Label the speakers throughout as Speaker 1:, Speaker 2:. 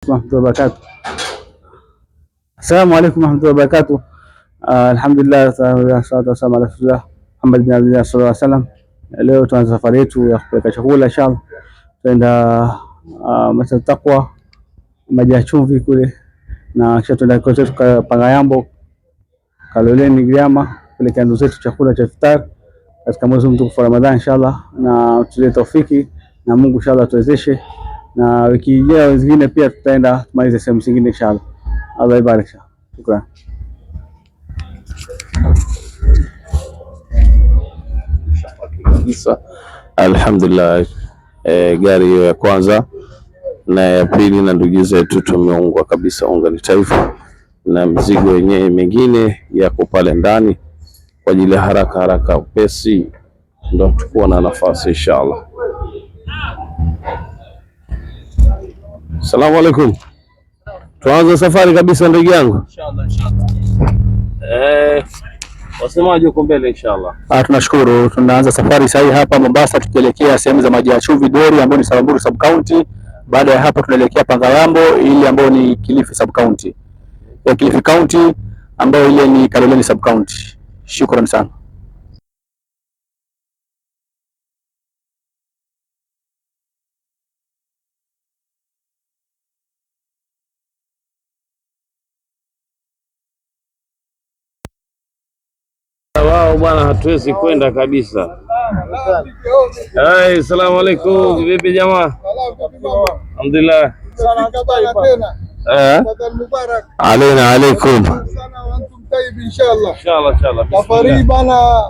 Speaker 1: Warahmatullahi wabarakatuh. Assalamu alaikum warahmatullahi wabarakatuh. Alhamdulillah, salatu wassalamu ala rasulillah Muhammad bin Abdullah sallallahu alaihi wasallam. Leo tunaanza safari yetu ya kupeleka chakula inshallah. Tuenda Masjid Taqwa, maji ya chumvi kule, na kisha tuenda kwetu Pangayambo, Kaloleni, Giriama, kupeleka ndugu zetu chakula cha iftar katika mwezi mtukufu wa Ramadhani inshallah, na tulie taufiki na Mungu inshallah tuwezeshe, na wiki ijayo zingine pia tutaenda tumalize sehemu zingine inshallah. Allah ibarik. Shukran.
Speaker 2: Alhamdulillah, gari hiyo ya kwanza na ya pili na ndugu zetu tumeungwa kabisa, unga ni taifa, na mzigo wenyewe mengine yako pale ndani kwa ajili ya haraka upesi, ndio tukuwa na nafasi inshallah. Asalamu alaikum. Tuanze safari kabisa ndugu yangu. Wasemaje uko mbele inshallah?
Speaker 1: Tunashukuru, tunaanza safari sasa hapa Mombasa tukielekea sehemu za maji ya chumvi Dori ambayo ni Samburu sub county. Baada ya hapo tunaelekea Pangayambo ili ambayo ni Kilifi sub county. Ya Kilifi county ambayo ile ni Kaloleni sub county. Shukrani sana.
Speaker 2: Wao bwana, hatuwezi kwenda kabisa. Hai, salamu alaikum. Vipi jamaa? Alhamdulillah. Alaina alaikum. Inshallah.
Speaker 3: Safari bana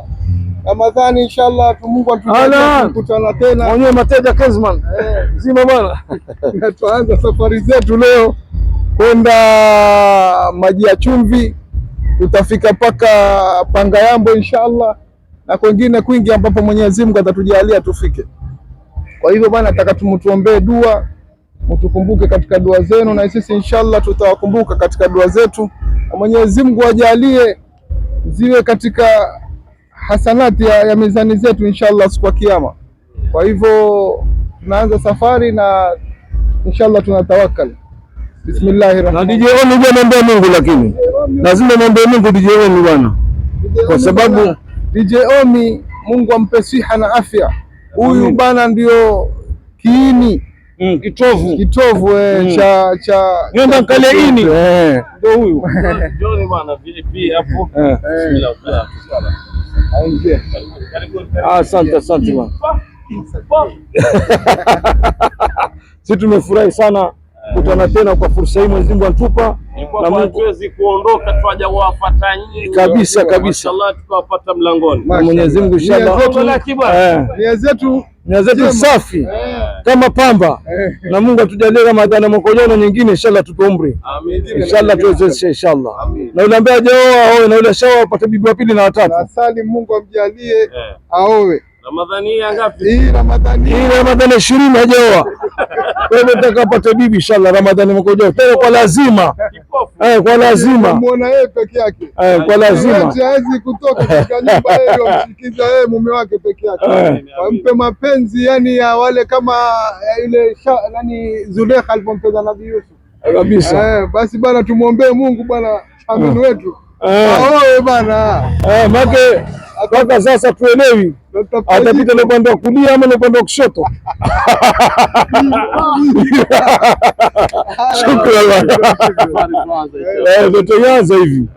Speaker 3: Ramadhani inshallah, Mungu atujalie kukutana tena.
Speaker 1: Mwenyewe Mateja Kezman. Zima bwana.
Speaker 3: Tuanza safari zetu leo kwenda maji ya chumvi, tutafika mpaka Pangayambo inshallah, na kwengine kwingi ambapo Mwenyezi Mungu atatujalia tufike. Kwa hivyo bwana, nataka tumutuombee dua, mtukumbuke katika dua zenu, na sisi inshallah tutawakumbuka katika dua zetu, na Mwenyezi Mungu ajalie ziwe katika hasanati ya mizani zetu inshallah siku ya Kiyama. Kwa hivyo tunaanza safari na inshallah tunatawakkal. Bismillahirrahmanirrahim.
Speaker 1: DJ Omi bwana, naomba Mungu, lakini lazima naomba Mungu DJ Omi bwana, kwa sababu
Speaker 3: DJ Omi Mungu ampe siha na afya. Huyu bwana ndio kiini kitovu cha
Speaker 1: nenda kale ini
Speaker 3: ndio huyu.
Speaker 2: Ndio bwana, VIP hapo. Bismillah.
Speaker 3: Aingie.
Speaker 1: Asante bwana. Sisi tumefurahi sana kutana tena kwa fursa hii Mwenyezi Mungu anatupa,
Speaker 2: na Mungu hatuwezi kuondoka twaja kuwafuata nyinyi
Speaker 1: kabisa.
Speaker 2: Inshallah tukawapata mlangoni.
Speaker 1: Mwenyezi Mungu inshallah. Nia zetu safi kama pamba, na Mungu atujalie Ramadhani mwaka ujao nyingine inshallah, tupe umri inshallah, tuwezeshe inshallah. Na yule ambaye hajaoa aoe, na yule shaoa apate bibi wa pili na watatu.
Speaker 3: Na Salim Mungu amjalie aoe.
Speaker 2: Ramadhani hii ngapi?
Speaker 3: Hii Ramadhani
Speaker 1: 20 hajaoa. Kwa hivyo tutakapata bibi inshallah Ramadhani mwaka ujao, tena kwa lazima. Kwa lazima.
Speaker 3: Muona yeye peke yake.
Speaker 1: Kwa lazima.
Speaker 3: Hawezi kutoka katika nyumba yeye, amshikiza yeye mume wake peke yake. Wampe mapenzi yani ya wale kama ile nani Zulekha alipompenda Nabii Yusuf.
Speaker 1: Kabisa.
Speaker 3: Basi bana, tumuombee Mungu bana, amini wetu. Aoe bana.
Speaker 1: Mpaka sasa tuelewi atapita na upande wa kulia ama na upande wa kushoto. Shukrani. Tuanze hivi.